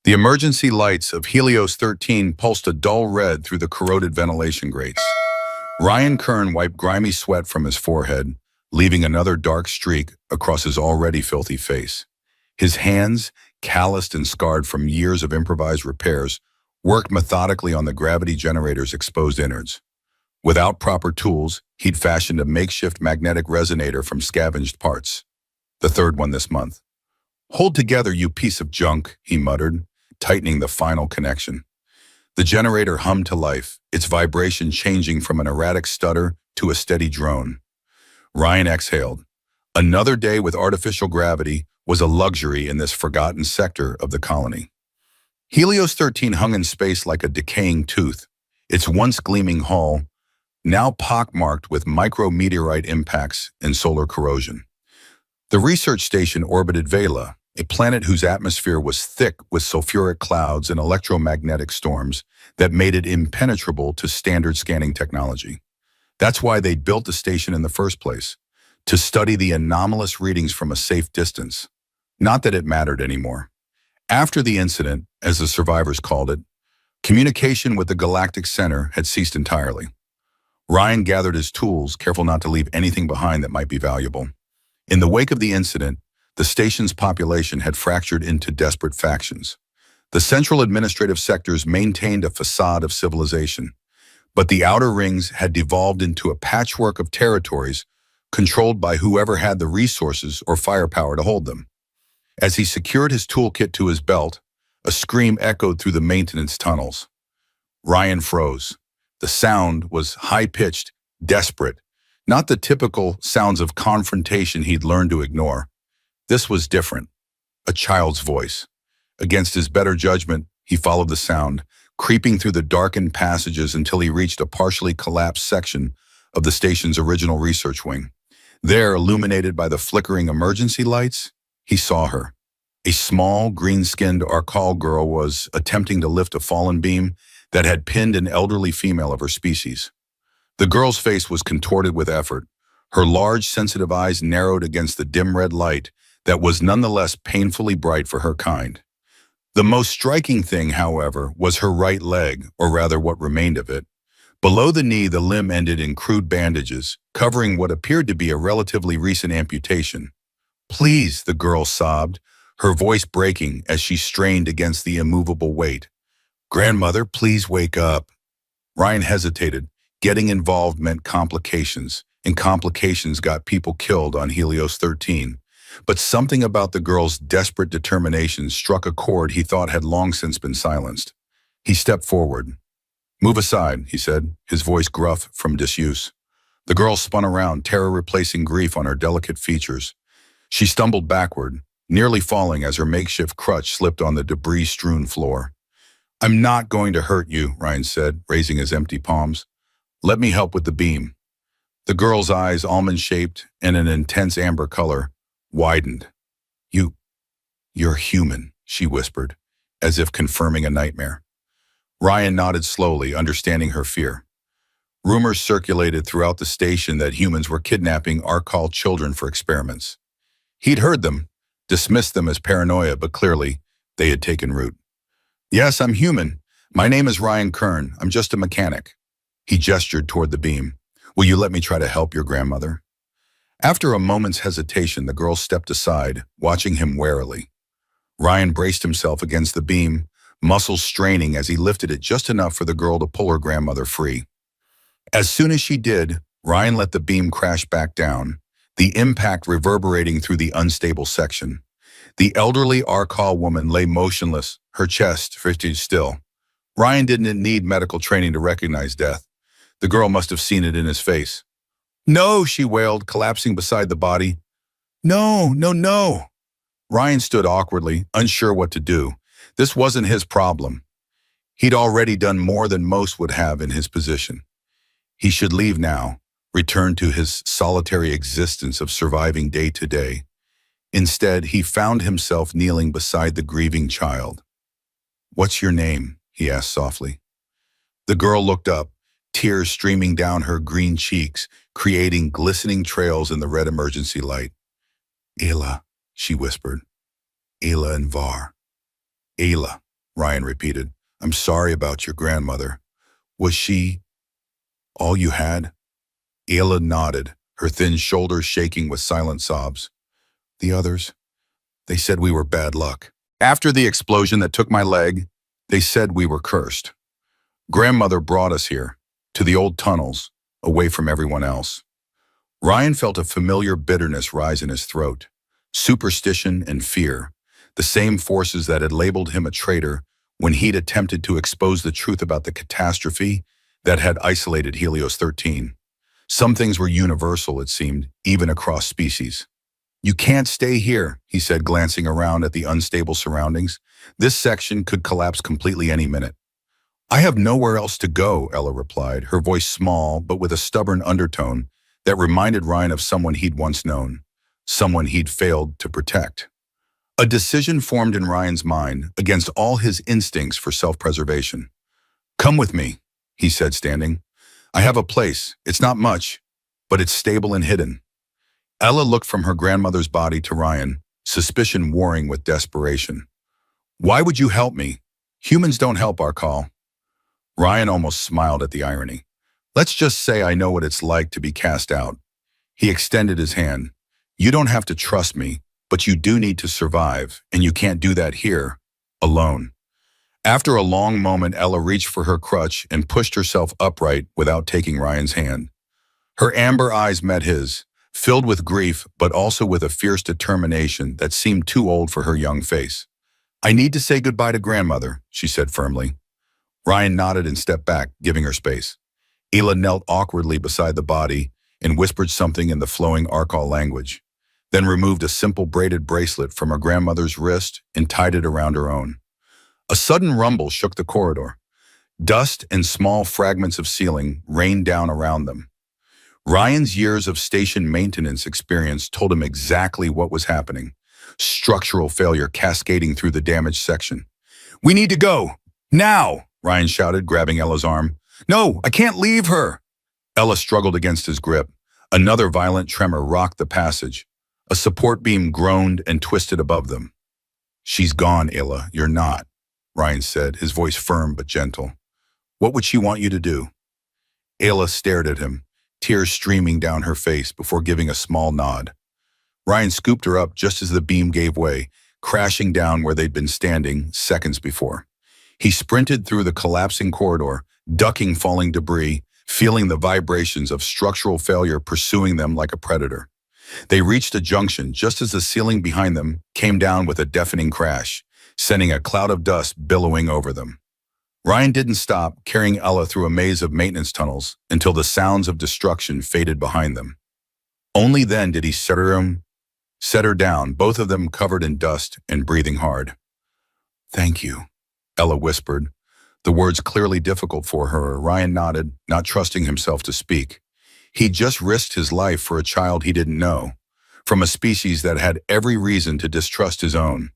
The emergency lights of Helios 13 pulsed a dull red through the corroded ventilation grates. Ryan Kern wiped grimy sweat from his forehead, leaving another dark streak across his already filthy face. His hands, calloused and scarred from years of improvised repairs, worked methodically on the gravity generator's exposed innards. Without proper tools, he'd fashioned a makeshift magnetic resonator from scavenged parts. The third one this month. "Hold together, you piece of junk," he muttered, tightening the final connection. The generator hummed to life, its vibration changing from an erratic stutter to a steady drone. Ryan exhaled. Another day with artificial gravity was a luxury in this forgotten sector of the colony. Helios 13 hung in space like a decaying tooth, its once gleaming hull now pockmarked with micrometeorite impacts and solar corrosion. The research station orbited Vela, a planet whose atmosphere was thick with sulfuric clouds and electromagnetic storms that made it impenetrable to standard scanning technology. That's why they'd built the station in the first place, to study the anomalous readings from a safe distance. Not that it mattered anymore. After the incident, as the survivors called it, communication with the Galactic Center had ceased entirely. Ryan gathered his tools, careful not to leave anything behind that might be valuable. In the wake of the incident, the station's population had fractured into desperate factions. The central administrative sectors maintained a facade of civilization, but the outer rings had devolved into a patchwork of territories controlled by whoever had the resources or firepower to hold them. As he secured his toolkit to his belt, a scream echoed through the maintenance tunnels. Ryan froze. The sound was high-pitched, desperate, not the typical sounds of confrontation he'd learned to ignore. This was different, a child's voice. Against his better judgment, he followed the sound, creeping through the darkened passages until he reached a partially collapsed section of the station's original research wing. There, illuminated by the flickering emergency lights, he saw her. A small, green-skinned Arcal girl was attempting to lift a fallen beam that had pinned an elderly female of her species. The girl's face was contorted with effort, her large, sensitive eyes narrowed against the dim red light that was nonetheless painfully bright for her kind. The most striking thing, however, was her right leg, or rather what remained of it. Below the knee, the limb ended in crude bandages, covering what appeared to be a relatively recent amputation. "Please," the girl sobbed, her voice breaking as she strained against the immovable weight. "Grandmother, please wake up." Ryan hesitated. Getting involved meant complications, and complications got people killed on Helios 13. But something about the girl's desperate determination struck a chord he thought had long since been silenced. He stepped forward. "Move aside," he said, his voice gruff from disuse. The girl spun around, terror replacing grief on her delicate features. She stumbled backward, nearly falling as her makeshift crutch slipped on the debris-strewn floor. "I'm not going to hurt you," Ryan said, raising his empty palms. "Let me help with the beam." The girl's eyes, almond-shaped and an intense amber color, widened. You're human," she whispered, as if confirming a nightmare. Ryan nodded slowly, understanding her fear. Rumors circulated throughout the station that humans were kidnapping Arcal children for experiments. He'd heard them, dismissed them as paranoia, but clearly they had taken root. "Yes, I'm human. My name is Ryan Kern. I'm just a mechanic." He gestured toward the beam. "Will you let me try to help your grandmother?" After a moment's hesitation, the girl stepped aside, watching him warily. Ryan braced himself against the beam, muscles straining as he lifted it just enough for the girl to pull her grandmother free. As soon as she did, Ryan let the beam crash back down, the impact reverberating through the unstable section. The elderly Arcal woman lay motionless, her chest fidgeted still. Ryan didn't need medical training to recognize death. The girl must have seen it in his face. "No," she wailed, collapsing beside the body. "No, no, no." Ryan stood awkwardly, unsure what to do. This wasn't his problem. He'd already done more than most would have in his position. He should leave now, return to his solitary existence of surviving day to day. Instead, he found himself kneeling beside the grieving child. "What's your name?" he asked softly. The girl looked up, tears streaming down her green cheeks, creating glistening trails in the red emergency light. "Ayla," she whispered. "Ayla and Var. Ayla." Ryan repeated. I'm sorry about your grandmother. Was she all you had? Ayla nodded, her thin shoulders shaking with silent sobs. The others, they said we were bad luck. After the explosion that took my leg, they said we were cursed. Grandmother brought us here, to the old tunnels, away from everyone else. Ryan felt a familiar bitterness rise in his throat. Superstition and fear, the same forces that had labeled him a traitor when he'd attempted to expose the truth about the catastrophe that had isolated Helios 13. Some things were universal, it seemed, even across species. You can't stay here, he said, glancing around at the unstable surroundings. This section could collapse completely any minute. I have nowhere else to go, Ella replied, her voice small but with a stubborn undertone that reminded Ryan of someone he'd once known, someone he'd failed to protect. A decision formed in Ryan's mind against all his instincts for self-preservation. Come with me, he said, standing. I have a place. It's not much, but it's stable and hidden. Ella looked from her grandmother's body to Ryan, suspicion warring with desperation. Why would you help me? Humans don't help our call. Ryan almost smiled at the irony. Let's just say I know what it's like to be cast out. He extended his hand. You don't have to trust me, but you do need to survive, and you can't do that here, alone. After a long moment, Ella reached for her crutch and pushed herself upright without taking Ryan's hand. Her amber eyes met his, filled with grief but also with a fierce determination that seemed too old for her young face. I need to say goodbye to grandmother, she said firmly. Ryan nodded and stepped back, giving her space. Ayla knelt awkwardly beside the body and whispered something in the flowing Arcall language, then removed a simple braided bracelet from her grandmother's wrist and tied it around her own. A sudden rumble shook the corridor. Dust and small fragments of ceiling rained down around them. Ryan's years of station maintenance experience told him exactly what was happening. Structural failure cascading through the damaged section. We need to go! Now! Ryan shouted, grabbing Ella's arm. No, I can't leave her! Ella struggled against his grip. Another violent tremor rocked the passage. A support beam groaned and twisted above them. She's gone, Ella. You're not, Ryan said, his voice firm but gentle. What would she want you to do? Ayla stared at him, tears streaming down her face before giving a small nod. Ryan scooped her up just as the beam gave way, crashing down where they'd been standing seconds before. He sprinted through the collapsing corridor, ducking falling debris, feeling the vibrations of structural failure pursuing them like a predator. They reached a junction just as the ceiling behind them came down with a deafening crash, sending a cloud of dust billowing over them. Ryan didn't stop, carrying Ella through a maze of maintenance tunnels until the sounds of destruction faded behind them. Only then did he set her down, both of them covered in dust and breathing hard. Thank you, Ella whispered, the words clearly difficult for her. Ryan nodded, not trusting himself to speak. He'd just risked his life for a child he didn't know, from a species that had every reason to distrust his own.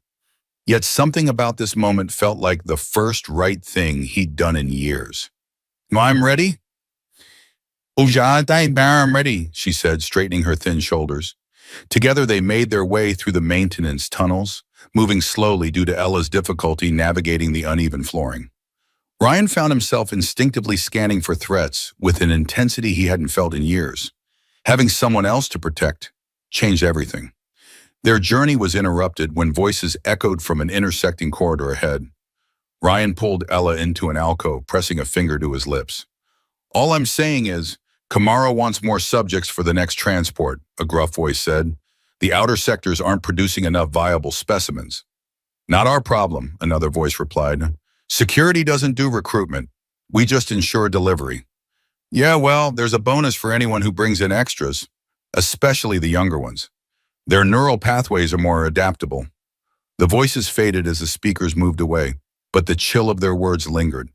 Yet something about this moment felt like the first right thing he'd done in years. I'm ready? I'm ready, she said, straightening her thin shoulders. Together they made their way through the maintenance tunnels, moving slowly due to Ella's difficulty navigating the uneven flooring. Ryan found himself instinctively scanning for threats with an intensity he hadn't felt in years. Having someone else to protect changed everything. Their journey was interrupted when voices echoed from an intersecting corridor ahead. Ryan pulled Ella into an alcove, pressing a finger to his lips. All I'm saying is, Kamara wants more subjects for the next transport, a gruff voice said. The outer sectors aren't producing enough viable specimens. Not our problem, another voice replied. Security doesn't do recruitment. We just ensure delivery. Yeah, well, there's a bonus for anyone who brings in extras, especially the younger ones. Their neural pathways are more adaptable. The voices faded as the speakers moved away, but the chill of their words lingered.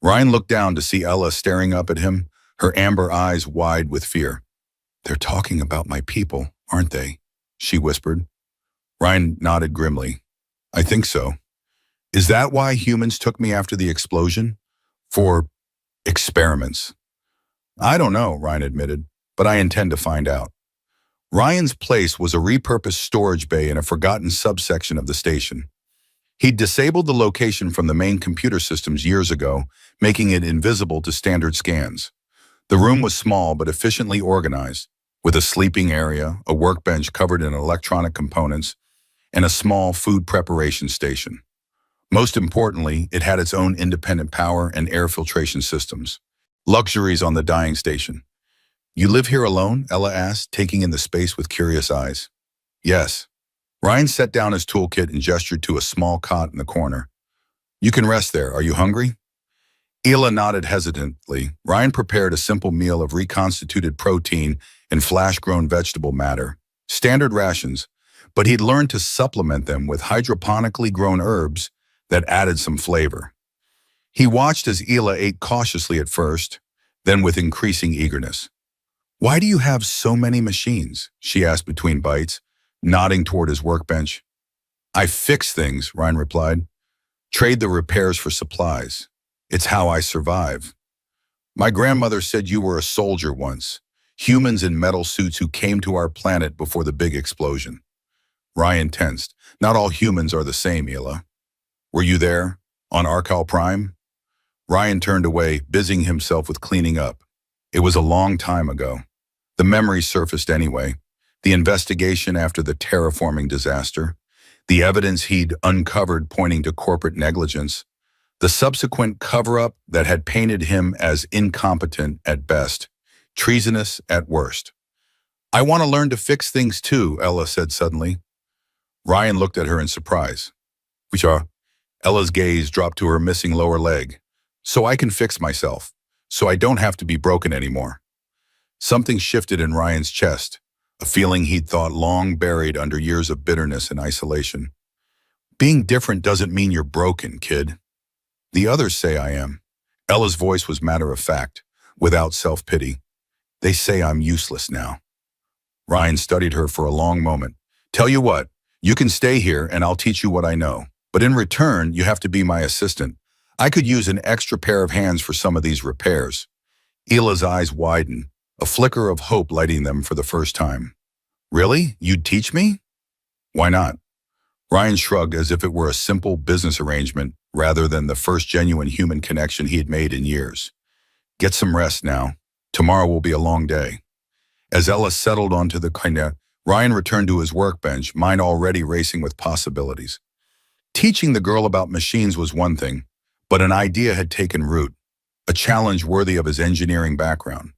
Ryan looked down to see Ella staring up at him, her amber eyes wide with fear. They're talking about my people, aren't they? She whispered. Ryan nodded grimly. I think so. Is that why humans took me after the explosion? For experiments? I don't know, Ryan admitted, but I intend to find out. Ryan's place was a repurposed storage bay in a forgotten subsection of the station. He'd disabled the location from the main computer systems years ago, making it invisible to standard scans. The room was small but efficiently organized, with a sleeping area, a workbench covered in electronic components, and a small food preparation station. Most importantly, it had its own independent power and air filtration systems. Luxuries on the dying station. "You live here alone?" Ella asked, taking in the space with curious eyes. "Yes." Ryan set down his toolkit and gestured to a small cot in the corner. "You can rest there. Are you hungry?" Ella nodded hesitantly. Ryan prepared a simple meal of reconstituted protein and flash-grown vegetable matter, standard rations, but he'd learned to supplement them with hydroponically grown herbs that added some flavor. He watched as Ella ate cautiously at first, then with increasing eagerness. "Why do you have so many machines?" she asked between bites, nodding toward his workbench. "I fix things," Ryan replied. "Trade the repairs for supplies. It's how I survive." "My grandmother said you were a soldier once. Humans in metal suits who came to our planet before the big explosion." Ryan tensed. "Not all humans are the same, Ella." "Were you there? On Arcal Prime?" Ryan turned away, busying himself with cleaning up. It was a long time ago. The memory surfaced anyway. The investigation after the terraforming disaster. The evidence he'd uncovered pointing to corporate negligence. The subsequent cover-up that had painted him as incompetent at best, treasonous at worst. "I want to learn to fix things too," Ella said suddenly. Ryan looked at her in surprise. "Which are?" Ella's gaze dropped to her missing lower leg. "So I can fix myself. So I don't have to be broken anymore." Something shifted in Ryan's chest, a feeling he'd thought long buried under years of bitterness and isolation. "Being different doesn't mean you're broken, kid." "The others say I am." Ella's voice was matter-of-fact, without self-pity. "They say I'm useless now." Ryan studied her for a long moment. "Tell you what, you can stay here and I'll teach you what I know. But in return, you have to be my assistant. I could use an extra pair of hands for some of these repairs." Ella's eyes widened, a flicker of hope lighting them for the first time. "Really? You'd teach me?" "Why not?" Ryan shrugged as if it were a simple business arrangement rather than the first genuine human connection he had made in years. "Get some rest now. Tomorrow will be a long day." As Ella settled onto the kinda, Ryan returned to his workbench, mind already racing with possibilities. Teaching the girl about machines was one thing, but an idea had taken root, a challenge worthy of his engineering background.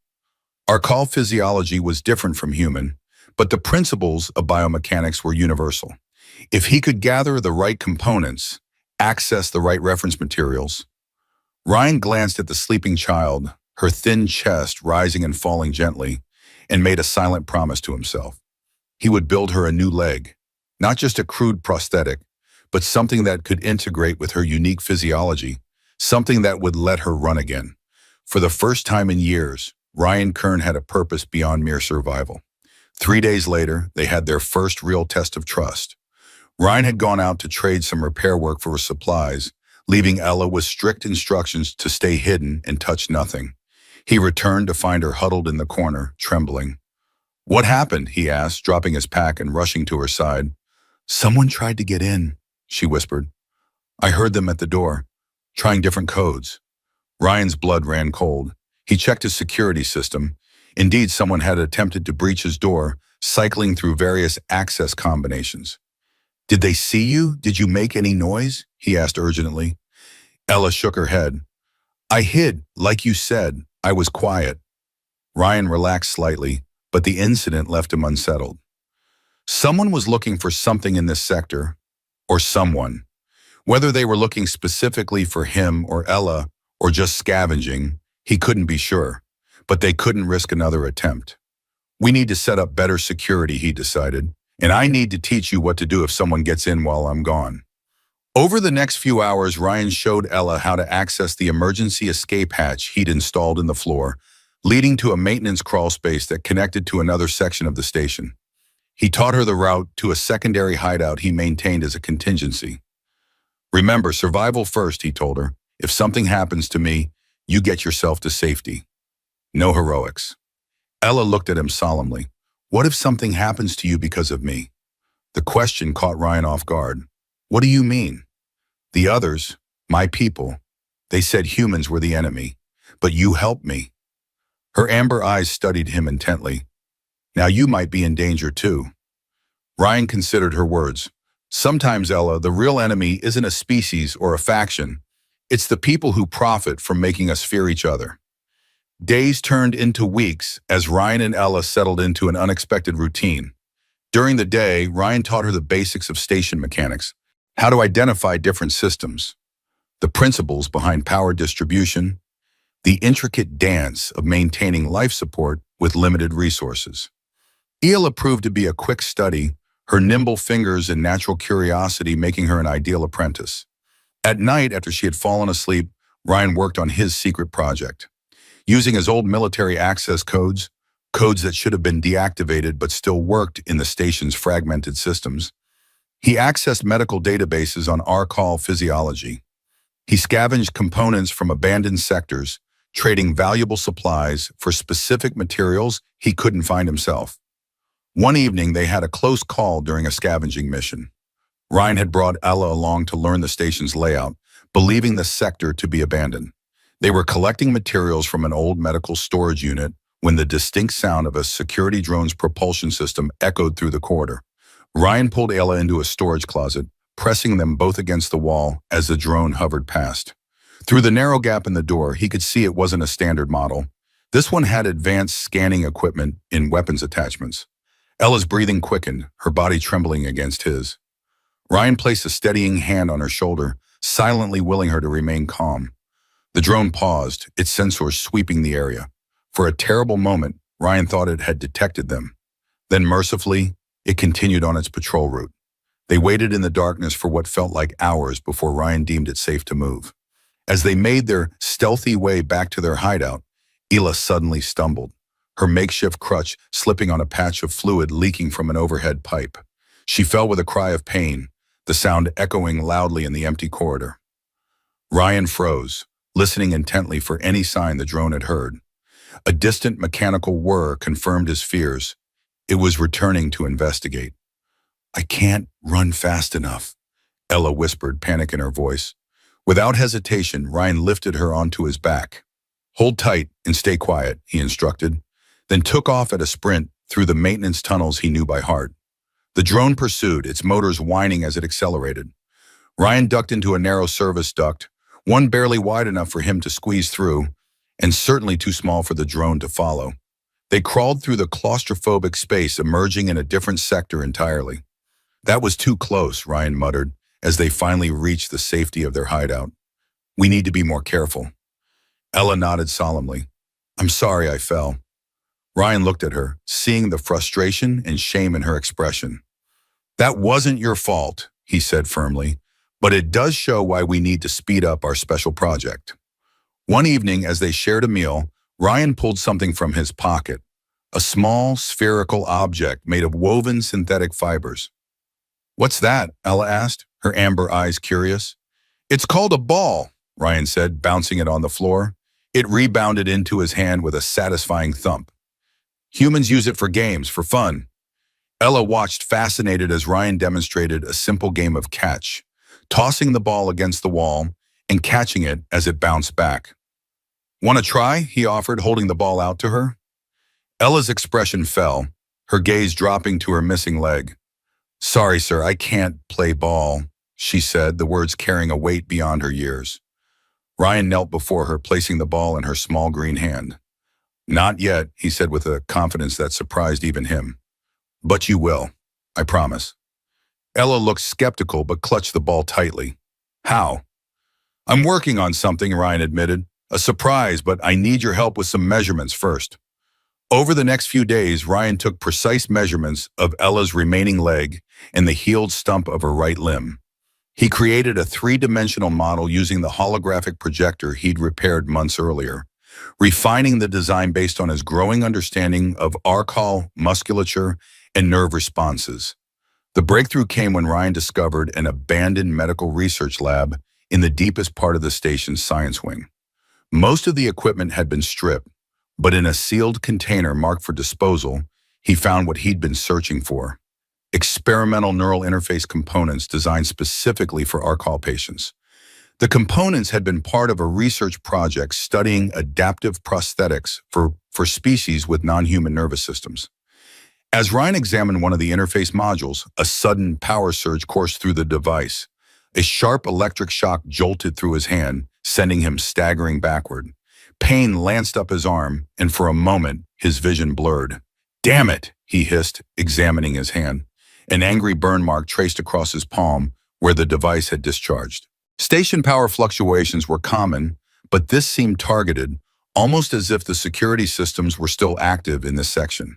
Arcal physiology was different from human, but the principles of biomechanics were universal. If he could gather the right components, access the right reference materials. Ryan glanced at the sleeping child, her thin chest rising and falling gently, and made a silent promise to himself. He would build her a new leg, not just a crude prosthetic, but something that could integrate with her unique physiology, something that would let her run again. For the first time in years, Ryan Kern had a purpose beyond mere survival. 3 days later, they had their first real test of trust. Ryan had gone out to trade some repair work for supplies, leaving Ella with strict instructions to stay hidden and touch nothing. He returned to find her huddled in the corner, trembling. "What happened?" he asked, dropping his pack and rushing to her side. "Someone tried to get in," she whispered. "I heard them at the door, trying different codes." Ryan's blood ran cold. He checked his security system. Indeed, someone had attempted to breach his door, cycling through various access combinations. "Did they see you? Did you make any noise?" he asked urgently. Ella shook her head. "I hid, like you said. I was quiet." Ryan relaxed slightly, but the incident left him unsettled. Someone was looking for something in this sector, or someone. Whether they were looking specifically for him or Ella, or just scavenging, he couldn't be sure, but they couldn't risk another attempt. "We need to set up better security," he decided, "and I need to teach you what to do if someone gets in while I'm gone." Over the next few hours, Ryan showed Ella how to access the emergency escape hatch he'd installed in the floor, leading to a maintenance crawl space that connected to another section of the station. He taught her the route to a secondary hideout he maintained as a contingency. "Remember, survival first," he told her. "If something happens to me, you get yourself to safety. No heroics." Ella looked at him solemnly. "What if something happens to you because of me?" The question caught Ryan off guard. "What do you mean?" The others, my people, they said humans were the enemy, but you helped me. Her amber eyes studied him intently. Now you might be in danger too. Ryan considered her words. Sometimes, Ella, the real enemy isn't a species or a faction. It's the people who profit from making us fear each other. Days turned into weeks as Ryan and Ella settled into an unexpected routine. During the day, Ryan taught her the basics of station mechanics, how to identify different systems, the principles behind power distribution, the intricate dance of maintaining life support with limited resources. Ella proved to be a quick study, her nimble fingers and natural curiosity making her an ideal apprentice. At night, after she had fallen asleep, Ryan worked on his secret project. Using his old military access codes that should have been deactivated but still worked in the station's fragmented systems, he accessed medical databases on ARCAL physiology. He scavenged components from abandoned sectors, trading valuable supplies for specific materials he couldn't find himself. One evening, they had a close call during a scavenging mission. Ryan had brought Ella along to learn the station's layout, believing the sector to be abandoned. They were collecting materials from an old medical storage unit when the distinct sound of a security drone's propulsion system echoed through the corridor. Ryan pulled Ella into a storage closet, pressing them both against the wall as the drone hovered past. Through the narrow gap in the door, he could see it wasn't a standard model. This one had advanced scanning equipment in weapons attachments. Ella's breathing quickened, her body trembling against his. Ryan placed a steadying hand on her shoulder, silently willing her to remain calm. The drone paused, its sensors sweeping the area. For a terrible moment, Ryan thought it had detected them. Then mercifully, it continued on its patrol route. They waited in the darkness for what felt like hours before Ryan deemed it safe to move. As they made their stealthy way back to their hideout, Ella suddenly stumbled, her makeshift crutch slipping on a patch of fluid leaking from an overhead pipe. She fell with a cry of pain, the sound echoing loudly in the empty corridor. Ryan froze, listening intently for any sign the drone had heard. A distant mechanical whir confirmed his fears. It was returning to investigate. I can't run fast enough, Ella whispered, panic in her voice. Without hesitation, Ryan lifted her onto his back. Hold tight and stay quiet, he instructed, then took off at a sprint through the maintenance tunnels he knew by heart. The drone pursued, its motors whining as it accelerated. Ryan ducked into a narrow service duct, one barely wide enough for him to squeeze through, and certainly too small for the drone to follow. They crawled through the claustrophobic space, emerging in a different sector entirely. That was too close, Ryan muttered, as they finally reached the safety of their hideout. We need to be more careful. Ella nodded solemnly. I'm sorry I fell. Ryan looked at her, seeing the frustration and shame in her expression. That wasn't your fault, he said firmly, but it does show why we need to speed up our special project. One evening, as they shared a meal, Ryan pulled something from his pocket, a small, spherical object made of woven synthetic fibers. What's that? Ella asked, her amber eyes curious. It's called a ball, Ryan said, bouncing it on the floor. It rebounded into his hand with a satisfying thump. Humans use it for games, for fun. Ella watched fascinated as Ryan demonstrated a simple game of catch, tossing the ball against the wall and catching it as it bounced back. Want to try? He offered, holding the ball out to her. Ella's expression fell, her gaze dropping to her missing leg. Sorry, sir, I can't play ball, she said, the words carrying a weight beyond her years. Ryan knelt before her, placing the ball in her small green hand. Not yet, he said with a confidence that surprised even him. But you will, I promise. Ella looked skeptical but clutched the ball tightly. How? I'm working on something, Ryan admitted. A surprise, but I need your help with some measurements first. Over the next few days, Ryan took precise measurements of Ella's remaining leg and the healed stump of her right limb. He created a three-dimensional model using the holographic projector he'd repaired months earlier, refining the design based on his growing understanding of ARCAL musculature and nerve responses. The breakthrough came when Ryan discovered an abandoned medical research lab in the deepest part of the station's science wing. Most of the equipment had been stripped, but in a sealed container marked for disposal, he found what he'd been searching for: experimental neural interface components designed specifically for ARCAL patients. The components had been part of a research project studying adaptive prosthetics for species with non-human nervous systems. As Ryan examined one of the interface modules, a sudden power surge coursed through the device. A sharp electric shock jolted through his hand, sending him staggering backward. Pain lanced up his arm, and for a moment, his vision blurred. "Damn it," he hissed, examining his hand. An angry burn mark traced across his palm where the device had discharged. Station power fluctuations were common, but this seemed targeted, almost as if the security systems were still active in this section.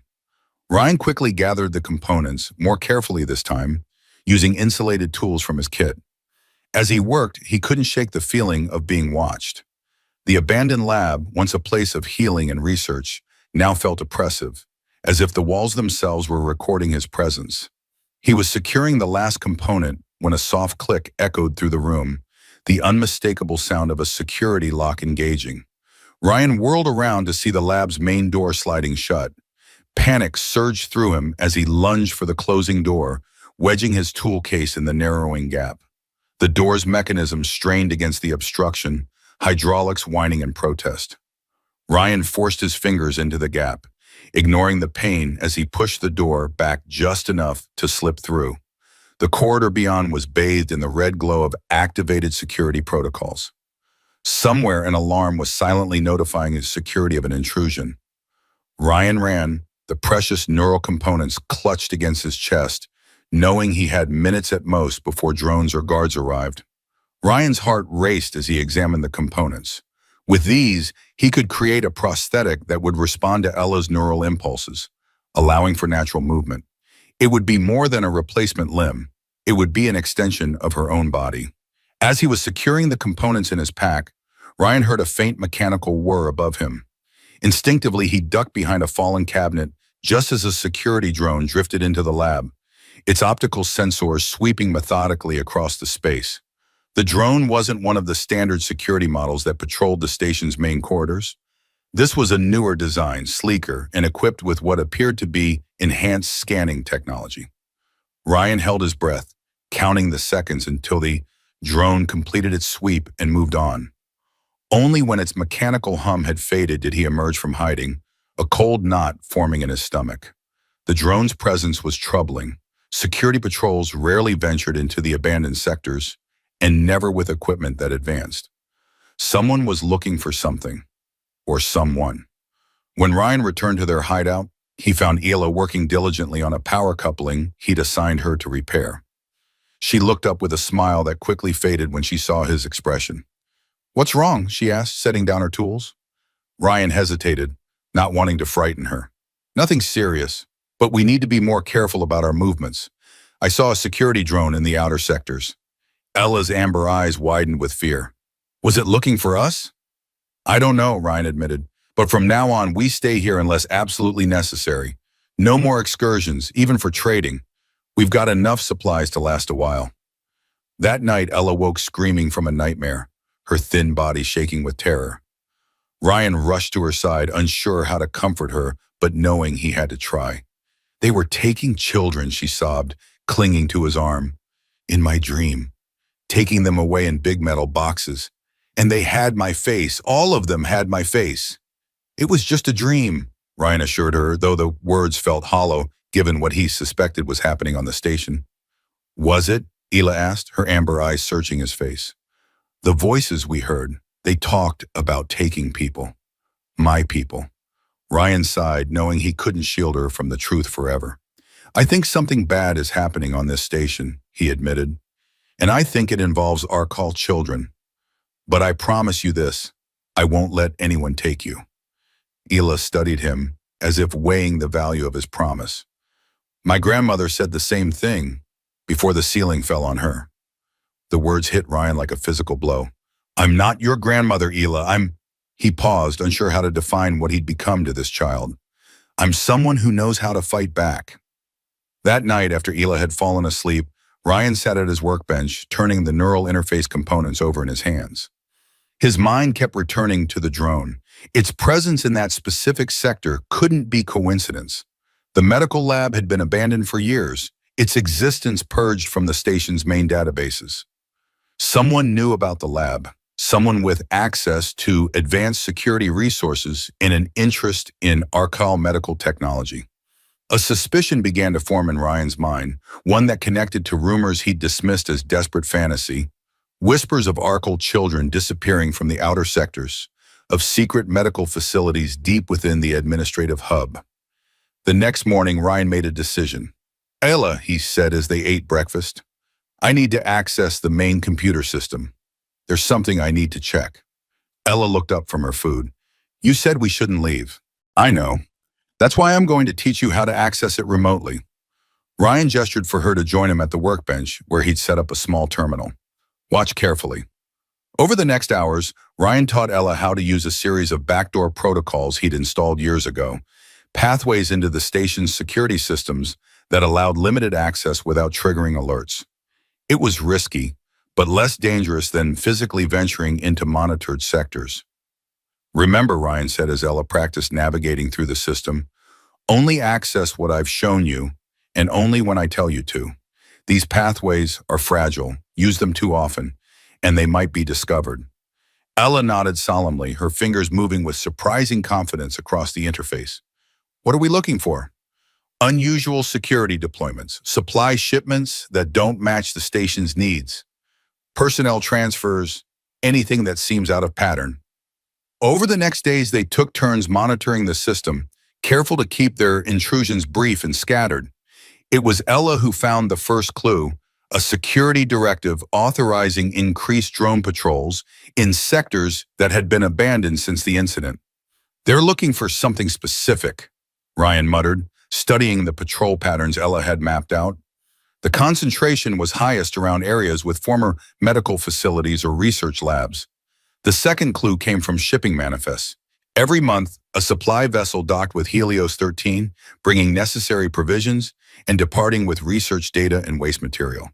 Ryan quickly gathered the components, more carefully this time, using insulated tools from his kit. As he worked, he couldn't shake the feeling of being watched. The abandoned lab, once a place of healing and research, now felt oppressive, as if the walls themselves were recording his presence. He was securing the last component when a soft click echoed through the room, the unmistakable sound of a security lock engaging. Ryan whirled around to see the lab's main door sliding shut. Panic surged through him as he lunged for the closing door, wedging his tool case in the narrowing gap. The door's mechanism strained against the obstruction, hydraulics whining in protest. Ryan forced his fingers into the gap, ignoring the pain as he pushed the door back just enough to slip through. The corridor beyond was bathed in the red glow of activated security protocols. Somewhere an alarm was silently notifying his security of an intrusion. Ryan ran, the precious neural components clutched against his chest, knowing he had minutes at most before drones or guards arrived. Ryan's heart raced as he examined the components. With these, he could create a prosthetic that would respond to Ella's neural impulses, allowing for natural movement. It would be more than a replacement limb. It would be an extension of her own body. As he was securing the components in his pack, Ryan heard a faint mechanical whir above him. Instinctively, he ducked behind a fallen cabinet just as a security drone drifted into the lab, its optical sensors sweeping methodically across the space. The drone wasn't one of the standard security models that patrolled the station's main corridors. This was a newer design, sleeker, and equipped with what appeared to be enhanced scanning technology. Ryan held his breath, counting the seconds until the drone completed its sweep and moved on. Only when its mechanical hum had faded did he emerge from hiding, a cold knot forming in his stomach. The drone's presence was troubling. Security patrols rarely ventured into the abandoned sectors, and never with equipment that advanced. Someone was looking for something, or someone. When Ryan returned to their hideout, he found Ela working diligently on a power coupling he'd assigned her to repair. She looked up with a smile that quickly faded when she saw his expression. "What's wrong?" she asked, setting down her tools. Ryan hesitated, not wanting to frighten her. "Nothing serious, but we need to be more careful about our movements. I saw a security drone in the outer sectors." Ella's amber eyes widened with fear. "Was it looking for us?" "I don't know," Ryan admitted, "but from now on we stay here unless absolutely necessary. No more excursions, even for trading. We've got enough supplies to last a while." That night, Ella woke screaming from a nightmare, her thin body shaking with terror. Ryan rushed to her side, unsure how to comfort her, but knowing he had to try. "They were taking children," she sobbed, clinging to his arm. "In my dream. Taking them away in big metal boxes. And they had my face. All of them had my face." "It was just a dream," Ryan assured her, though the words felt hollow, given what he suspected was happening on the station. "Was it?" Ela asked, her amber eyes searching his face. "The voices we heard, they talked about taking people. My people." Ryan sighed, knowing he couldn't shield her from the truth forever. "I think something bad is happening on this station," he admitted. "And I think it involves our call children. But I promise you this, I won't let anyone take you." Ela studied him, as if weighing the value of his promise. "My grandmother said the same thing before the ceiling fell on her." The words hit Ryan like a physical blow. "I'm not your grandmother, Ela. He paused, unsure how to define what he'd become to this child. "I'm someone who knows how to fight back." That night, after Ela had fallen asleep, Ryan sat at his workbench, turning the neural interface components over in his hands. His mind kept returning to the drone. Its presence in that specific sector couldn't be coincidence. The medical lab had been abandoned for years, its existence purged from the station's main databases. Someone knew about the lab, someone with access to advanced security resources and an interest in Arcal medical technology. A suspicion began to form in Ryan's mind, one that connected to rumors he'd dismissed as desperate fantasy, whispers of Arcal children disappearing from the outer sectors, of secret medical facilities deep within the administrative hub. The next morning, Ryan made a decision. "Ella," he said as they ate breakfast, "I need to access the main computer system. There's something I need to check." Ella looked up from her food. "You said we shouldn't leave." "I know. That's why I'm going to teach you how to access it remotely." Ryan gestured for her to join him at the workbench, where he'd set up a small terminal. "Watch carefully." Over the next hours, Ryan taught Ella how to use a series of backdoor protocols he'd installed years ago, pathways into the station's security systems that allowed limited access without triggering alerts. It was risky, but less dangerous than physically venturing into monitored sectors. "Remember," Ryan said as Ella practiced navigating through the system, "only access what I've shown you, and only when I tell you to. These pathways are fragile, use them too often, and they might be discovered." Ella nodded solemnly, her fingers moving with surprising confidence across the interface. "What are we looking for?" "Unusual security deployments, supply shipments that don't match the station's needs, personnel transfers, anything that seems out of pattern." Over the next days, they took turns monitoring the system, careful to keep their intrusions brief and scattered. It was Ella who found the first clue, a security directive authorizing increased drone patrols in sectors that had been abandoned since the incident. "They're looking for something specific," Ryan muttered, studying the patrol patterns Ella had mapped out. The concentration was highest around areas with former medical facilities or research labs. The second clue came from shipping manifests. Every month, a supply vessel docked with Helios 13, bringing necessary provisions and departing with research data and waste material.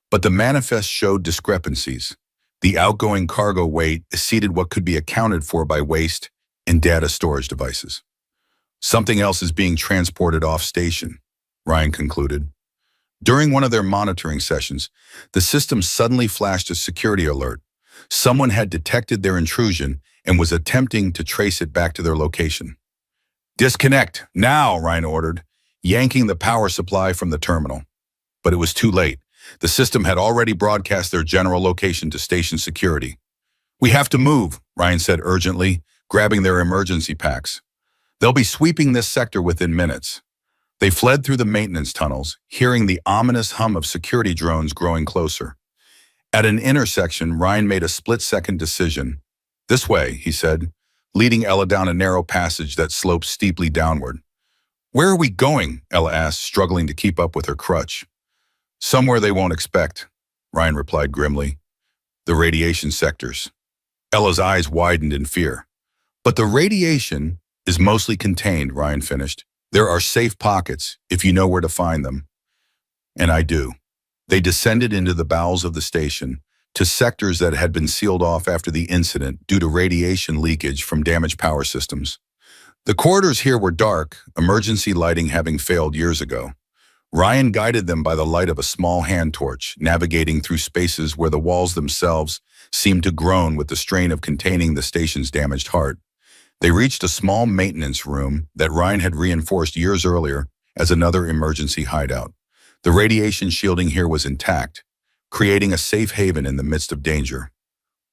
But the manifest showed discrepancies. The outgoing cargo weight exceeded what could be accounted for by waste and data storage devices. "Something else is being transported off station," Ryan concluded. During one of their monitoring sessions, the system suddenly flashed a security alert. Someone had detected their intrusion and was attempting to trace it back to their location. "Disconnect, now," Ryan ordered, yanking the power supply from the terminal. But it was too late. The system had already broadcast their general location to station security. "We have to move," Ryan said urgently, grabbing their emergency packs. "They'll be sweeping this sector within minutes." They fled through the maintenance tunnels, hearing the ominous hum of security drones growing closer. At an intersection, Ryan made a split-second decision. "This way," he said, leading Ella down a narrow passage that sloped steeply downward. "Where are we going?" Ella asked, struggling to keep up with her crutch. "Somewhere they won't expect," Ryan replied grimly. "The radiation sectors." Ella's eyes widened in fear. "But the radiation is mostly contained," Ryan finished. "There are safe pockets, if you know where to find them." And I do. They descended into the bowels of the station, to sectors that had been sealed off after the incident due to radiation leakage from damaged power systems. The corridors here were dark, emergency lighting having failed years ago. Ryan guided them by the light of a small hand torch, navigating through spaces where the walls themselves seemed to groan with the strain of containing the station's damaged heart. They reached a small maintenance room that Ryan had reinforced years earlier as another emergency hideout. The radiation shielding here was intact, creating a safe haven in the midst of danger.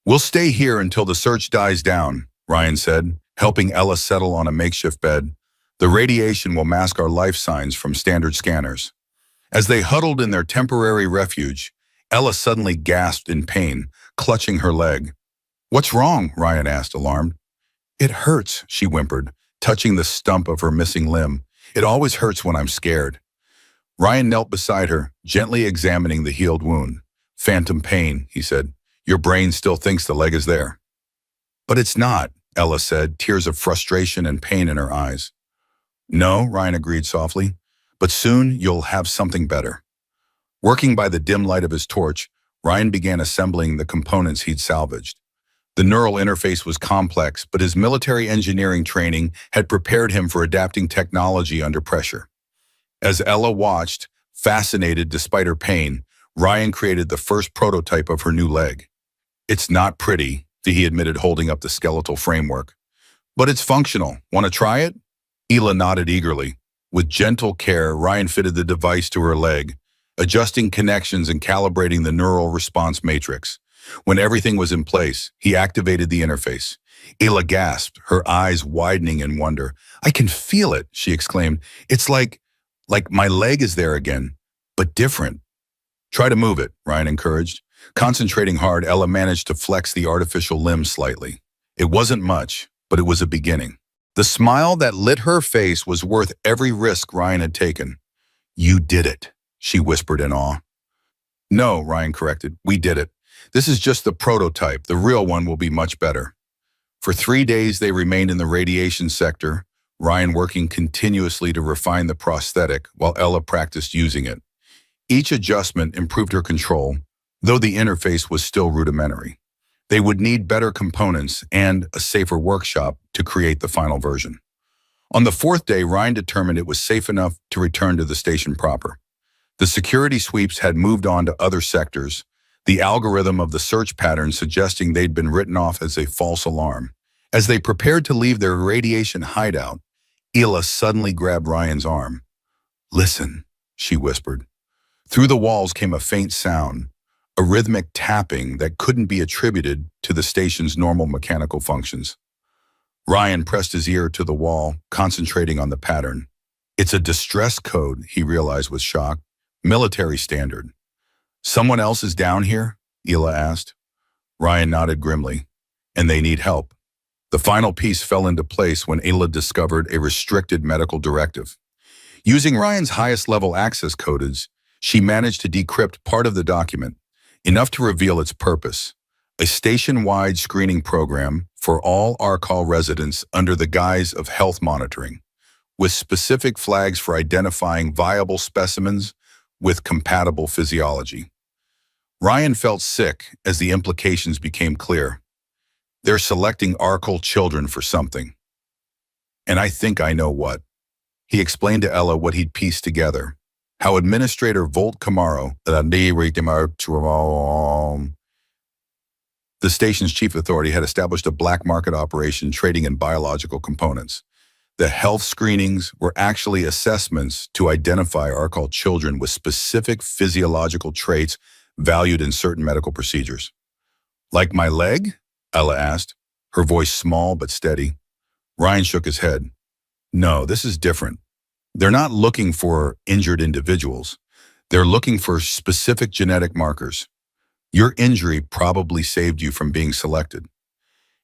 "We'll stay here until the search dies down," Ryan said, helping Ella settle on a makeshift bed. "The radiation will mask our life signs from standard scanners." As they huddled in their temporary refuge, Ella suddenly gasped in pain, clutching her leg. "What's wrong?" Ryan asked, alarmed. "It hurts," she whimpered, touching the stump of her missing limb. "It always hurts when I'm scared." Ryan knelt beside her, gently examining the healed wound. "Phantom pain," he said. "Your brain still thinks the leg is there." "But it's not," Ella said, tears of frustration and pain in her eyes. "No," Ryan agreed softly, "but soon you'll have something better." Working by the dim light of his torch, Ryan began assembling the components he'd salvaged. The neural interface was complex, but his military engineering training had prepared him for adapting technology under pressure. As Ella watched, fascinated despite her pain, Ryan created the first prototype of her new leg. It's not pretty, he admitted, holding up the skeletal framework. But it's functional. Want to try it? Hila nodded eagerly. With gentle care, Ryan fitted the device to her leg, adjusting connections and calibrating the neural response matrix. When everything was in place, he activated the interface. Hila gasped, her eyes widening in wonder. I can feel it, she exclaimed. It's like my leg is there again, but different. Try to move it, Ryan encouraged. Concentrating hard, Ella managed to flex the artificial limb slightly. It wasn't much, but it was a beginning. The smile that lit her face was worth every risk Ryan had taken. You did it, she whispered in awe. No, Ryan corrected, we did it. This is just the prototype. The real one will be much better. For 3 days, they remained in the radiation sector, Ryan working continuously to refine the prosthetic while Ella practiced using it. Each adjustment improved her control, though the interface was still rudimentary. They would need better components and a safer workshop to create the final version. On the 4th day, Ryan determined it was safe enough to return to the station proper. The security sweeps had moved on to other sectors, the algorithm of the search pattern suggesting they'd been written off as a false alarm. As they prepared to leave their radiation hideout, Hila suddenly grabbed Ryan's arm. Listen, she whispered. Through the walls came a faint sound, a rhythmic tapping that couldn't be attributed to the station's normal mechanical functions. Ryan pressed his ear to the wall, concentrating on the pattern. It's a distress code, he realized with shock. Military standard. Someone else is down here? Hila asked. Ryan nodded grimly. And they need help. The final piece fell into place when Hila discovered a restricted medical directive. Using Ryan's highest level access codes, she managed to decrypt part of the document, enough to reveal its purpose, a station-wide screening program for all Arcall residents under the guise of health monitoring, with specific flags for identifying viable specimens with compatible physiology. Ryan felt sick as the implications became clear. They're selecting Arcall children for something. And I think I know what. He explained to Ella what he'd pieced together. How Administrator Volt Camaro, the station's chief authority, had established a black market operation trading in biological components. The health screenings were actually assessments to identify Arcall children with specific physiological traits valued in certain medical procedures. Like my leg? Ella asked, her voice small but steady. Ryan shook his head. No, this is different. They're not looking for injured individuals. They're looking for specific genetic markers. Your injury probably saved you from being selected.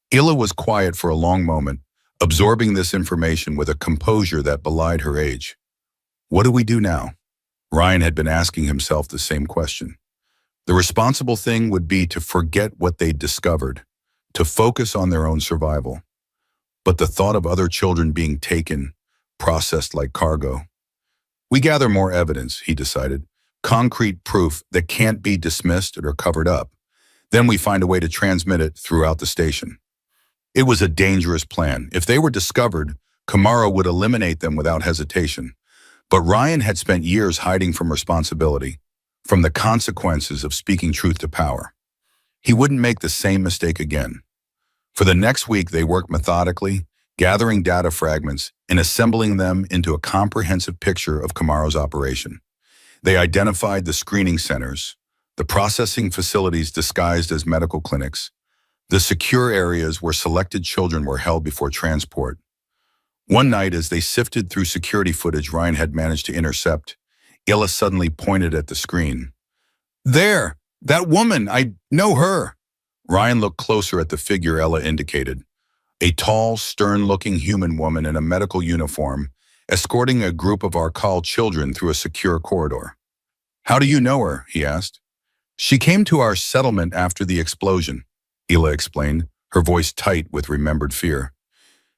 Hila was quiet for a long moment, absorbing this information with a composure that belied her age. What do we do now? Ryan had been asking himself the same question. The responsible thing would be to forget what they'd discovered, to focus on their own survival. But the thought of other children being taken, processed like cargo. We gather more evidence, he decided, concrete proof that can't be dismissed or covered up. Then we find a way to transmit it throughout the station. It was a dangerous plan. If they were discovered, Camaro would eliminate them without hesitation. But Ryan had spent years hiding from responsibility, from the consequences of speaking truth to power. He wouldn't make the same mistake again. For the next week, they worked methodically, gathering data fragments and assembling them into a comprehensive picture of Camaro's operation. They identified the screening centers, the processing facilities disguised as medical clinics, the secure areas where selected children were held before transport. One night, as they sifted through security footage Ryan had managed to intercept, Hila suddenly pointed at the screen. There! That woman! I know her! Ryan looked closer at the figure Ella indicated. A tall, stern-looking human woman in a medical uniform, escorting a group of Arcall children through a secure corridor. How do you know her? He asked. She came to our settlement after the explosion, Hila explained, her voice tight with remembered fear.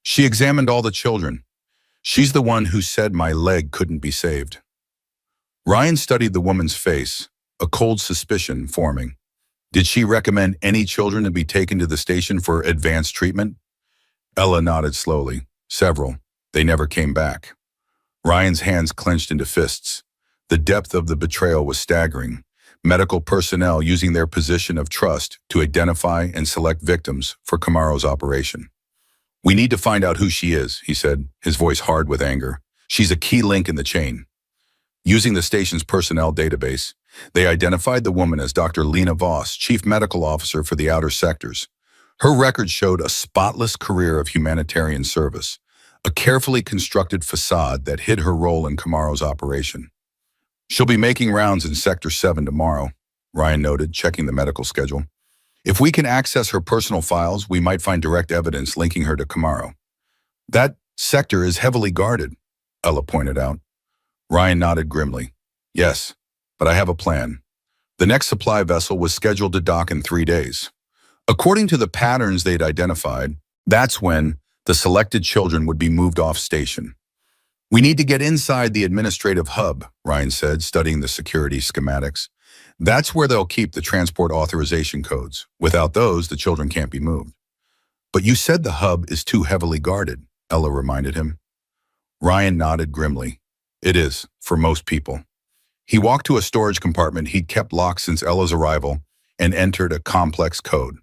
She examined all the children. She's the one who said my leg couldn't be saved. Ryan studied the woman's face, a cold suspicion forming. Did she recommend any children to be taken to the station for advanced treatment? Ella nodded slowly. Several. They never came back. Ryan's hands clenched into fists. The depth of the betrayal was staggering, medical personnel using their position of trust to identify and select victims for Camaro's operation. "We need to find out who she is," he said, his voice hard with anger. "She's a key link in the chain." Using the station's personnel database, they identified the woman as Dr. Lena Voss, Chief Medical Officer for the outer sectors. Her record showed a spotless career of humanitarian service, a carefully constructed facade that hid her role in Camaro's operation. "She'll be making rounds in Sector 7 tomorrow," Ryan noted, checking the medical schedule. "If we can access her personal files, we might find direct evidence linking her to Camaro." "That sector is heavily guarded," Ella pointed out. Ryan nodded grimly. "Yes, but I have a plan." The next supply vessel was scheduled to dock in 3 days. According to the patterns they'd identified, that's when the selected children would be moved off station. "We need to get inside the administrative hub," Ryan said, studying the security schematics. "That's where they'll keep the transport authorization codes. Without those, the children can't be moved." "But you said the hub is too heavily guarded," Ella reminded him. Ryan nodded grimly. "It is, for most people." He walked to a storage compartment he'd kept locked since Ella's arrival and entered a complex code.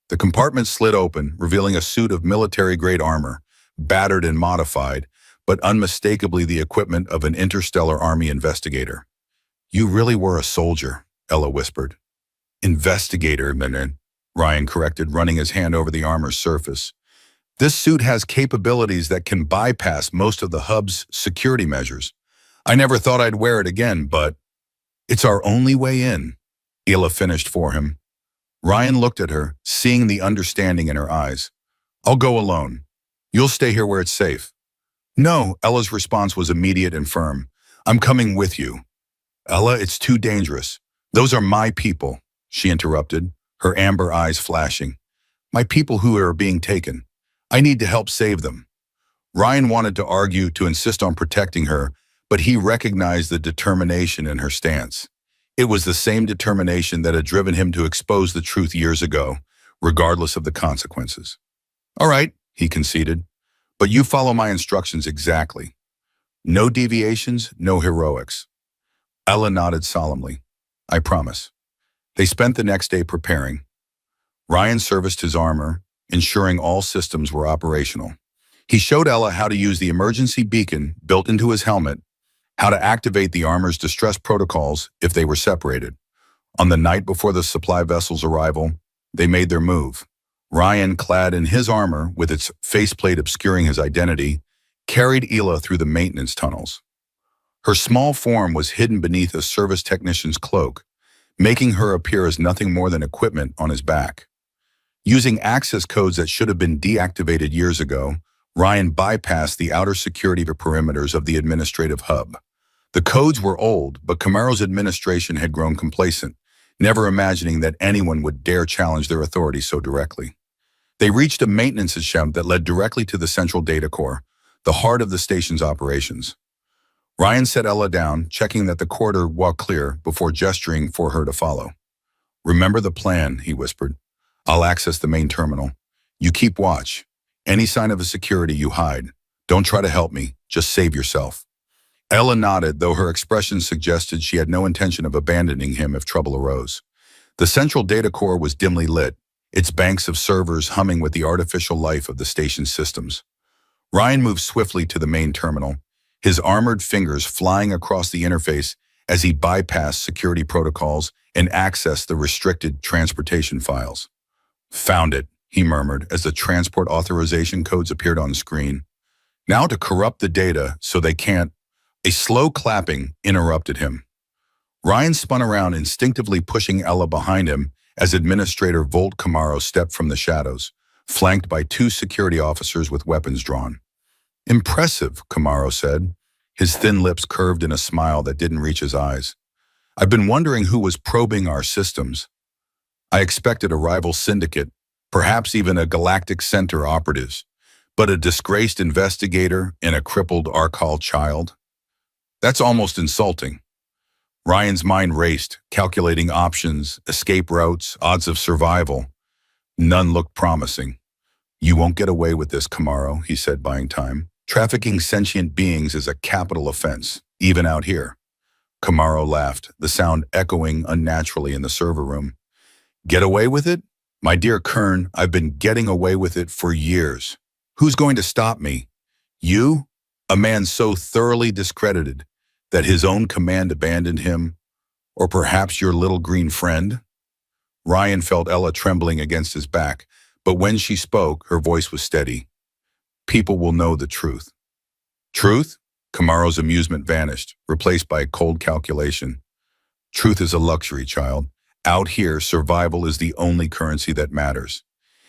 The compartment slid open, revealing a suit of military-grade armor, battered and modified, but unmistakably the equipment of an interstellar army investigator. "You really were a soldier," Ella whispered. "Investigator, Minin," Ryan corrected, running his hand over the armor's surface. "This suit has capabilities that can bypass most of the hub's security measures. I never thought I'd wear it again, but it's our only way in," Ella finished for him. Ryan looked at her, seeing the understanding in her eyes. "I'll go alone. You'll stay here where it's safe." "No," Ella's response was immediate and firm. "I'm coming with you." "Ella, it's too dangerous. Those are my people," she interrupted, her amber eyes flashing. "My people who are being taken. I need to help save them." Ryan wanted to argue, to insist on protecting her, but he recognized the determination in her stance. It was the same determination that had driven him to expose the truth years ago, regardless of the consequences. "All right," he conceded, "but you follow my instructions exactly. No deviations, no heroics." Ella nodded solemnly. "I promise." They spent the next day preparing. Ryan serviced his armor, ensuring all systems were operational. He showed Ella how to use the emergency beacon built into his helmet, how to activate the armor's distress protocols if they were separated. On the night before the supply vessel's arrival, they made their move. Ryan, clad in his armor with its faceplate obscuring his identity, carried Ella through the maintenance tunnels. Her small form was hidden beneath a service technician's cloak, making her appear as nothing more than equipment on his back. Using access codes that should have been deactivated years ago, Ryan bypassed the outer security perimeters of the administrative hub. The codes were old, but Camaro's administration had grown complacent, never imagining that anyone would dare challenge their authority so directly. They reached a maintenance shaft that led directly to the central data core, the heart of the station's operations. Ryan set Ella down, checking that the corridor walked clear before gesturing for her to follow. "Remember the plan," he whispered. "I'll access the main terminal. You keep watch. Any sign of a security, you hide. Don't try to help me. Just save yourself." Ella nodded, though her expression suggested she had no intention of abandoning him if trouble arose. The central data core was dimly lit, its banks of servers humming with the artificial life of the station's systems. Ryan moved swiftly to the main terminal, his armored fingers flying across the interface as he bypassed security protocols and accessed the restricted transportation files. "Found it," he murmured as the transport authorization codes appeared on screen. "Now to corrupt the data so they can't." A slow clapping interrupted him. Ryan spun around, instinctively pushing Ella behind him as Administrator Volt Camaro stepped from the shadows, flanked by 2 security officers with weapons drawn. "Impressive," Camaro said, his thin lips curved in a smile that didn't reach his eyes. "I've been wondering who was probing our systems. I expected a rival syndicate, perhaps even a Galactic Center operatives, but a disgraced investigator and a crippled Archal child? That's almost insulting." Ryan's mind raced, calculating options, escape routes, odds of survival. None looked promising. "You won't get away with this, Camaro," he said, buying time. "Trafficking sentient beings is a capital offense, even out here." Camaro laughed, the sound echoing unnaturally in the server room. Get away with it? My dear Kern, I've been getting away with it for years. Who's going to stop me? You? A man so thoroughly discredited that his own command abandoned him? Or perhaps your little green friend? Ryan felt Ella trembling against his back, but when she spoke, her voice was steady. People will know the truth. Truth? Camaro's amusement vanished, replaced by a cold calculation. Truth is a luxury, child. Out here, survival is the only currency that matters.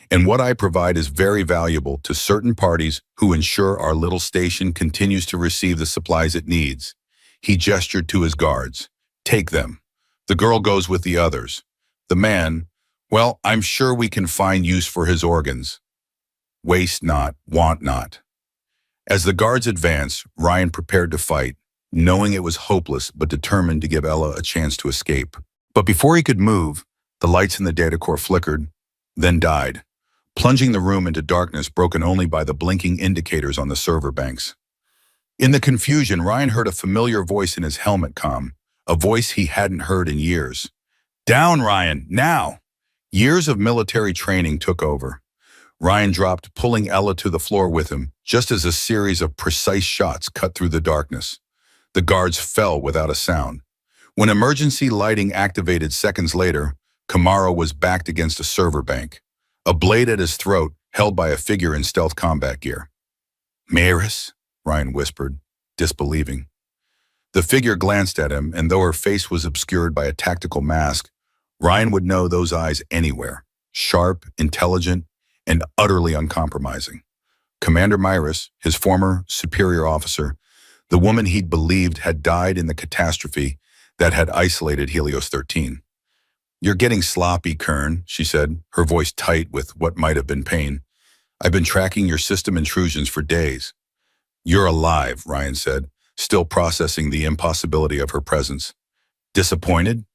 And what I provide is very valuable to certain parties who ensure our little station continues to receive the supplies it needs. He gestured to his guards. Take them. The girl goes with the others. The man, well, I'm sure we can find use for his organs. Waste not, want not. As the guards advanced, Ryan prepared to fight, knowing it was hopeless but determined to give Ella a chance to escape. But before he could move, the lights in the data core flickered, then died, plunging the room into darkness broken only by the blinking indicators on the server banks. In the confusion, Ryan heard a familiar voice in his helmet comm, a voice he hadn't heard in years. Down, Ryan, now! Years of military training took over. Ryan dropped, pulling Ella to the floor with him, just as a series of precise shots cut through the darkness. The guards fell without a sound. When emergency lighting activated seconds later, Camaro was backed against a server bank, a blade at his throat held by a figure in stealth combat gear. Maris? Ryan whispered, disbelieving. The figure glanced at him, and though her face was obscured by a tactical mask, Ryan would know those eyes anywhere, sharp, intelligent, and utterly uncompromising. Commander Myris, his former superior officer, the woman he'd believed had died in the catastrophe that had isolated Helios 13. You're getting sloppy, Kern, she said, her voice tight with what might have been pain. I've been tracking your system intrusions for days. You're alive, Ryan said, still processing the impossibility of her presence. Disappointed?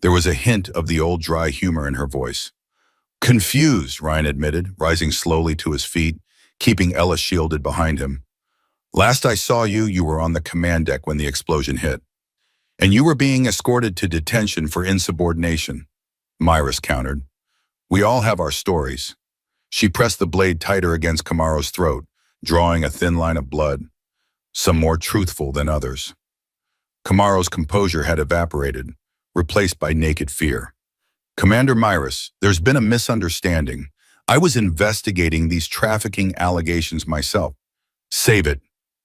There was a hint of the old dry humor in her voice. Confused, Ryan admitted, rising slowly to his feet, keeping Ella shielded behind him. Last I saw you, you were on the command deck when the explosion hit. And you were being escorted to detention for insubordination, Myris countered. We all have our stories. She pressed the blade tighter against Camaro's throat, drawing a thin line of blood, some more truthful than others. Camaro's composure had evaporated, replaced by naked fear. Commander Myris, there's been a misunderstanding. I was investigating these trafficking allegations myself. Save it,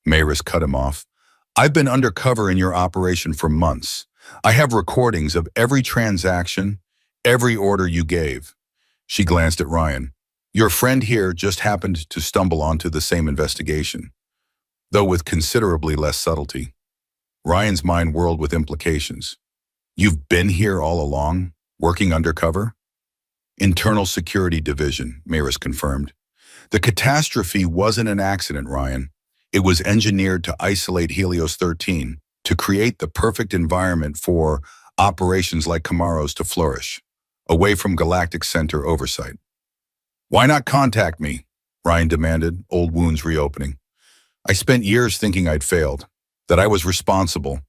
Myris cut him off. I've been undercover in your operation for months. I have recordings of every transaction, every order you gave. She glanced at Ryan. Your friend here just happened to stumble onto the same investigation, though with considerably less subtlety. Ryan's mind whirled with implications. You've been here all along, working undercover? Internal Security Division, Myris confirmed. The catastrophe wasn't an accident, Ryan. It was engineered to isolate Helios 13, to create the perfect environment for operations like Camaro's to flourish, away from Galactic Center oversight. Why not contact me? Ryan demanded, old wounds reopening. I spent years thinking I'd failed, that I was responsible,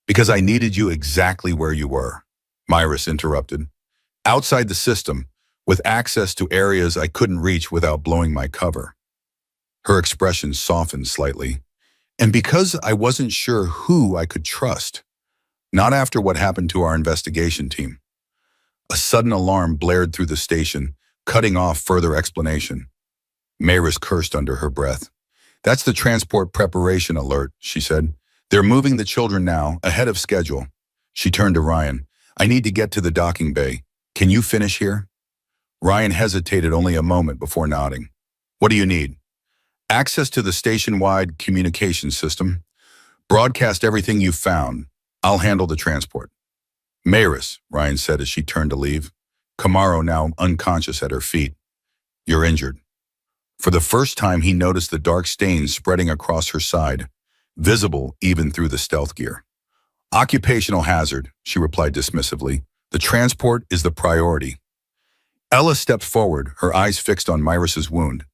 because I needed you exactly where you were, Myris interrupted. Outside the system, with access to areas I couldn't reach without blowing my cover. Her expression softened slightly. And because I wasn't sure who I could trust. Not after what happened to our investigation team. A sudden alarm blared through the station, cutting off further explanation. Myris cursed under her breath. That's the transport preparation alert, she said. They're moving the children now, ahead of schedule. She turned to Ryan. I need to get to the docking bay. Can you finish here? Ryan hesitated only a moment before nodding. What do you need? Access to the station-wide communication system. Broadcast everything you've found. I'll handle the transport. Myris, Ryan said as she turned to leave. Camaro now unconscious at her feet. You're injured. For the first time, he noticed the dark stains spreading across her side, visible even through the stealth gear. Occupational hazard, she replied dismissively. The transport is the priority. Ella stepped forward, her eyes fixed on Myris's wound.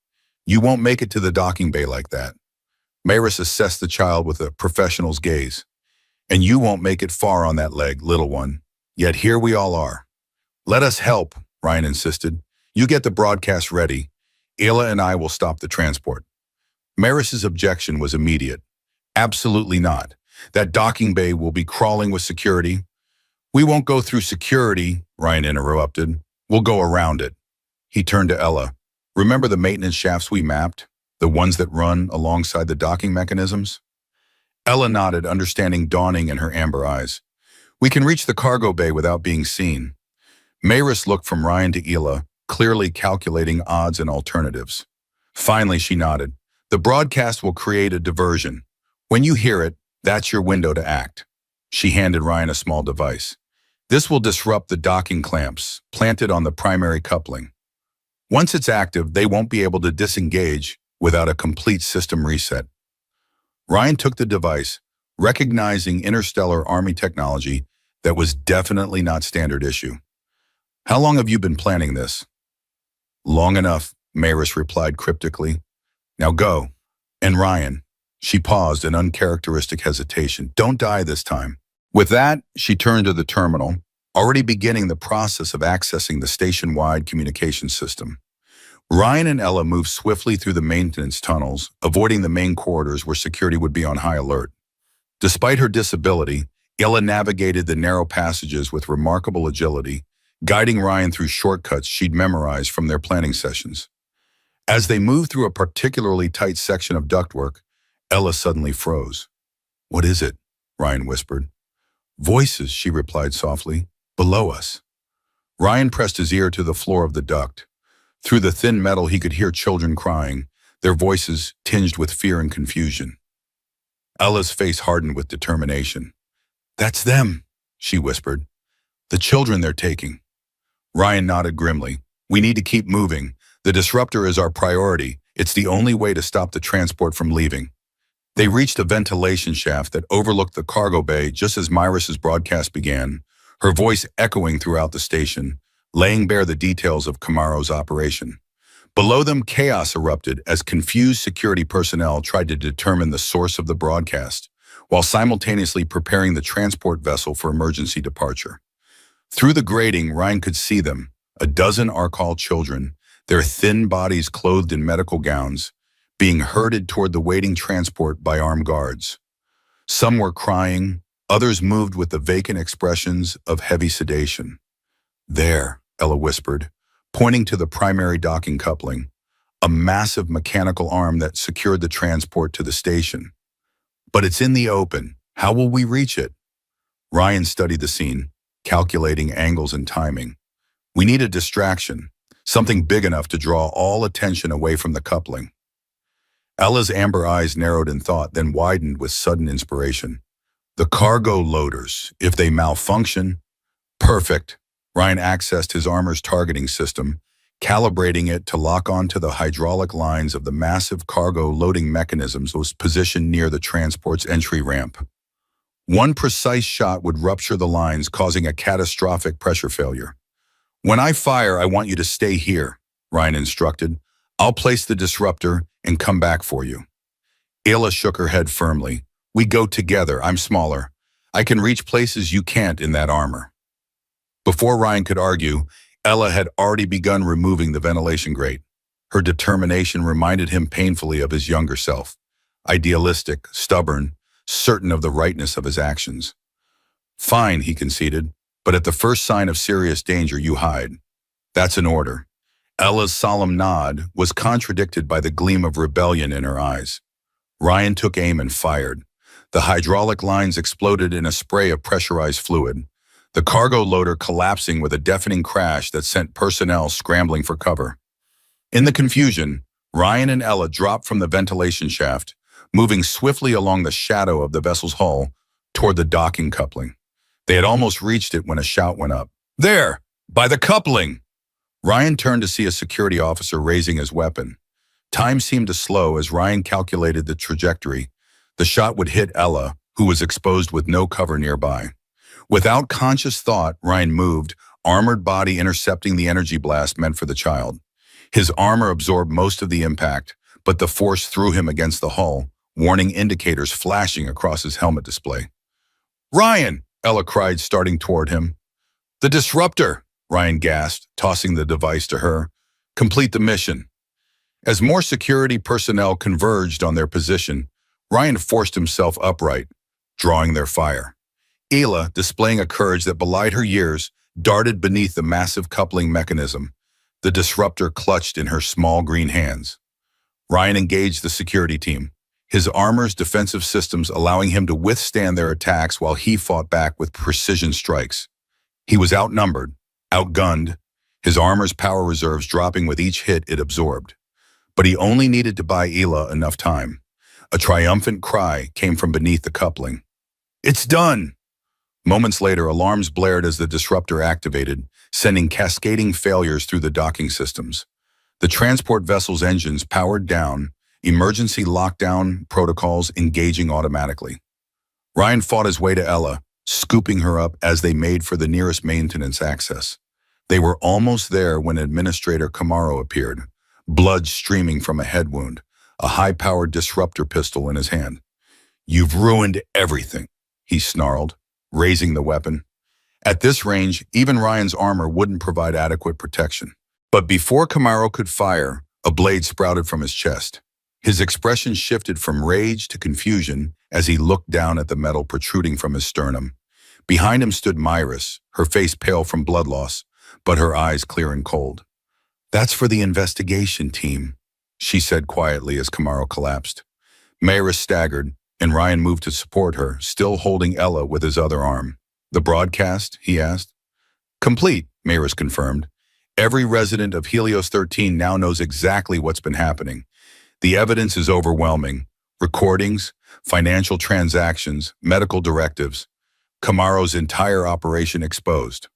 You won't make it to the docking bay like that. Myris assessed the child with a professional's gaze. And you won't make it far on that leg, little one. Yet here we all are. Let us help, Ryan insisted. You get the broadcast ready. Ayla and I will stop the transport. Maris's objection was immediate. Absolutely not. That docking bay will be crawling with security. We won't go through security, Ryan interrupted. We'll go around it. He turned to Ella. Remember the maintenance shafts we mapped? The ones that run alongside the docking mechanisms? Ella nodded, understanding dawning in her amber eyes. We can reach the cargo bay without being seen. Maris looked from Ryan to Ayla, clearly calculating odds and alternatives. Finally, she nodded. The broadcast will create a diversion. When you hear it, that's your window to act. She handed Ryan a small device. This will disrupt the docking clamps, planted on the primary coupling. Once it's active, they won't be able to disengage without a complete system reset. Ryan took the device, recognizing interstellar army technology that was definitely not standard issue. How long have you been planning this? Long enough, Maris replied cryptically. Now go. And Ryan, she paused in uncharacteristic hesitation. Don't die this time. With that, she turned to the terminal, already beginning the process of accessing the station-wide communication system. Ryan and Ella moved swiftly through the maintenance tunnels, avoiding the main corridors where security would be on high alert. Despite her disability, Ella navigated the narrow passages with remarkable agility, guiding Ryan through shortcuts she'd memorized from their planning sessions. As they moved through a particularly tight section of ductwork, Ella suddenly froze. What is it? Ryan whispered. Voices, she replied softly, below us. Ryan pressed his ear to the floor of the duct. Through the thin metal he could hear children crying, their voices tinged with fear and confusion. Ella's face hardened with determination. That's them, she whispered. The children they're taking. Ryan nodded grimly. We need to keep moving. The disruptor is our priority. It's the only way to stop the transport from leaving. They reached a ventilation shaft that overlooked the cargo bay just as Maris's broadcast began, her voice echoing throughout the station, laying bare the details of Camaro's operation. Below them, chaos erupted as confused security personnel tried to determine the source of the broadcast, while simultaneously preparing the transport vessel for emergency departure. Through the grating, Ryan could see them, a dozen Arcall children, their thin bodies clothed in medical gowns, being herded toward the waiting transport by armed guards. Some were crying, others moved with the vacant expressions of heavy sedation. There, Ella whispered, pointing to the primary docking coupling, a massive mechanical arm that secured the transport to the station. But it's in the open. How will we reach it? Ryan studied the scene, calculating angles and timing. We need a distraction, something big enough to draw all attention away from the coupling. Ella's amber eyes narrowed in thought, then widened with sudden inspiration. The cargo loaders, if they malfunction. Perfect. Ryan accessed his armor's targeting system, calibrating it to lock onto the hydraulic lines of the massive cargo loading mechanisms was positioned near the transport's entry ramp. One precise shot would rupture the lines, causing a catastrophic pressure failure. When I fire, I want you to stay here, Ryan instructed. I'll place the disruptor and come back for you. Ayla shook her head firmly. We go together. I'm smaller. I can reach places you can't in that armor. Before Ryan could argue, Ella had already begun removing the ventilation grate. Her determination reminded him painfully of his younger self. Idealistic, stubborn, certain of the rightness of his actions. Fine, he conceded, but at the first sign of serious danger, you hide. That's an order. Ella's solemn nod was contradicted by the gleam of rebellion in her eyes. Ryan took aim and fired. The hydraulic lines exploded in a spray of pressurized fluid, the cargo loader collapsing with a deafening crash that sent personnel scrambling for cover. In the confusion, Ryan and Ella dropped from the ventilation shaft, moving swiftly along the shadow of the vessel's hull toward the docking coupling. They had almost reached it when a shout went up. There! By the coupling! Ryan turned to see a security officer raising his weapon. Time seemed to slow as Ryan calculated the trajectory. The shot would hit Ella, who was exposed with no cover nearby. Without conscious thought, Ryan moved, armored body intercepting the energy blast meant for the child. His armor absorbed most of the impact, but the force threw him against the hull, warning indicators flashing across his helmet display. Ryan, Ella cried, starting toward him. The disruptor, Ryan gasped, tossing the device to her. Complete the mission. As more security personnel converged on their position, Ryan forced himself upright, drawing their fire. Ela, displaying a courage that belied her years, darted beneath the massive coupling mechanism, the disruptor clutched in her small green hands. Ryan engaged the security team, his armor's defensive systems allowing him to withstand their attacks while he fought back with precision strikes. He was outnumbered, outgunned, his armor's power reserves dropping with each hit it absorbed. But he only needed to buy Ela enough time. A triumphant cry came from beneath the coupling. It's done! Moments later, alarms blared as the disruptor activated, sending cascading failures through the docking systems. The transport vessel's engines powered down, emergency lockdown protocols engaging automatically. Ryan fought his way to Ella, scooping her up as they made for the nearest maintenance access. They were almost there when Administrator Camaro appeared, blood streaming from a head wound, a high-powered disruptor pistol in his hand. You've ruined everything, he snarled, raising the weapon. At this range, even Ryan's armor wouldn't provide adequate protection. But before Camaro could fire, a blade sprouted from his chest. His expression shifted from rage to confusion as he looked down at the metal protruding from his sternum. Behind him stood Myris, her face pale from blood loss, but her eyes clear and cold. That's for the investigation team, she said quietly as Camaro collapsed. Myris staggered, and Ryan moved to support her, still holding Ella with his other arm. The broadcast, he asked. Complete, Myris confirmed. Every resident of Helios 13 now knows exactly what's been happening. The evidence is overwhelming. Recordings, financial transactions, medical directives. Camaro's entire operation exposed.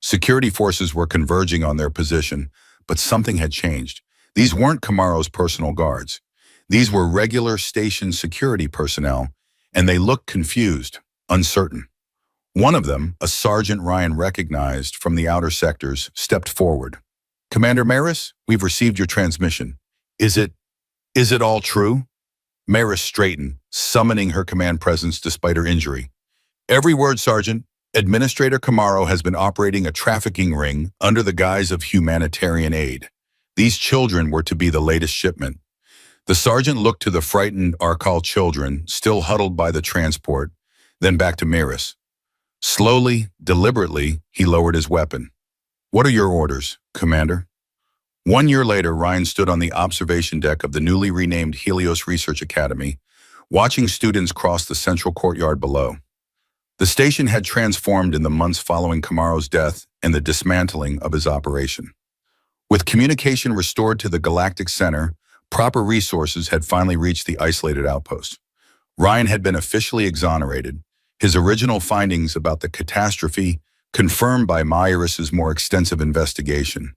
Security forces were converging on their position, but something had changed. These weren't Camaro's personal guards. These were regular station security personnel, and they looked confused, uncertain. One of them, a Sergeant Ryan recognized from the outer sectors, stepped forward. Commander Myris, we've received your transmission. Is it all true? Myris straightened, summoning her command presence despite her injury. Every word, Sergeant. Administrator Camaro has been operating a trafficking ring under the guise of humanitarian aid. These children were to be the latest shipment. The sergeant looked to the frightened Arcal children, still huddled by the transport, then back to Myris. Slowly, deliberately, he lowered his weapon. What are your orders, Commander? 1 year later, Ryan stood on the observation deck of the newly renamed Helios Research Academy, watching students cross the central courtyard below. The station had transformed in the months following Camaro's death and the dismantling of his operation. With communication restored to the Galactic Center, proper resources had finally reached the isolated outpost. Ryan had been officially exonerated, his original findings about the catastrophe confirmed by Myris's more extensive investigation.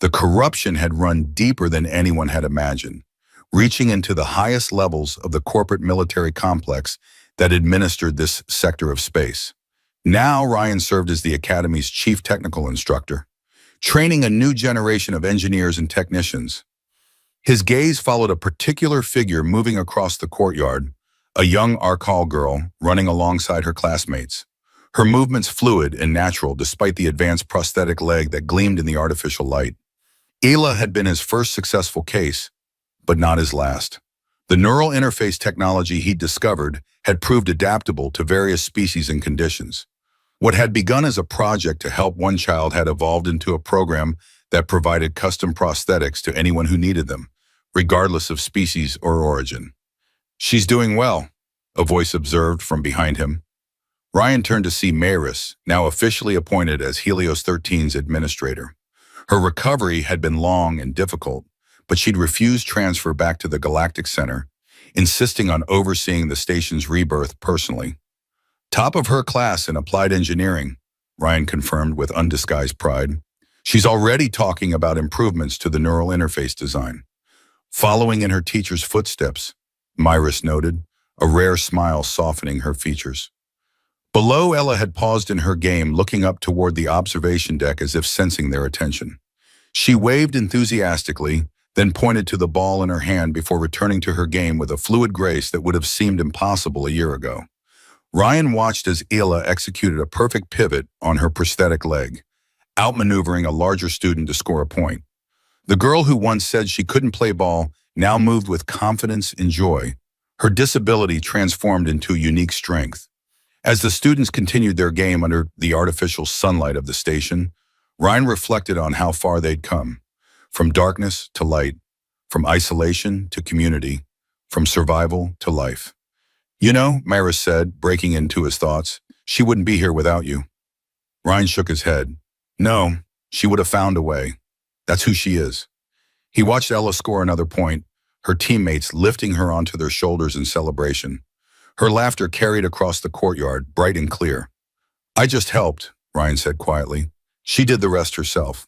The corruption had run deeper than anyone had imagined, reaching into the highest levels of the corporate military complex that administered this sector of space. Now Ryan served as the Academy's chief technical instructor, training a new generation of engineers and technicians. His gaze followed a particular figure moving across the courtyard, a young Arcal girl running alongside her classmates. Her movements fluid and natural despite the advanced prosthetic leg that gleamed in the artificial light. Ela had been his first successful case, but not his last. The neural interface technology he'd discovered had proved adaptable to various species and conditions. What had begun as a project to help one child had evolved into a program that provided custom prosthetics to anyone who needed them, regardless of species or origin. She's doing well, a voice observed from behind him. Ryan turned to see Myris, now officially appointed as Helios 13's administrator. Her recovery had been long and difficult, but she'd refused transfer back to the Galactic Center, insisting on overseeing the station's rebirth personally. Top of her class in applied engineering, Ryan confirmed with undisguised pride. She's already talking about improvements to the neural interface design. Following in her teacher's footsteps, Myris noted, a rare smile softening her features. Below, Ella had paused in her game, looking up toward the observation deck as if sensing their attention. She waved enthusiastically, then pointed to the ball in her hand before returning to her game with a fluid grace that would have seemed impossible a year ago. Ryan watched as Ela executed a perfect pivot on her prosthetic leg, outmaneuvering a larger student to score a point. The girl who once said she couldn't play ball now moved with confidence and joy. Her disability transformed into unique strength. As the students continued their game under the artificial sunlight of the station, Ryan reflected on how far they'd come. From darkness to light, from isolation to community, from survival to life. You know, Maris said, breaking into his thoughts, she wouldn't be here without you. Ryan shook his head. No, she would have found a way. That's who she is. He watched Ella score another point, her teammates lifting her onto their shoulders in celebration. Her laughter carried across the courtyard, bright and clear. I just helped, Ryan said quietly. She did the rest herself.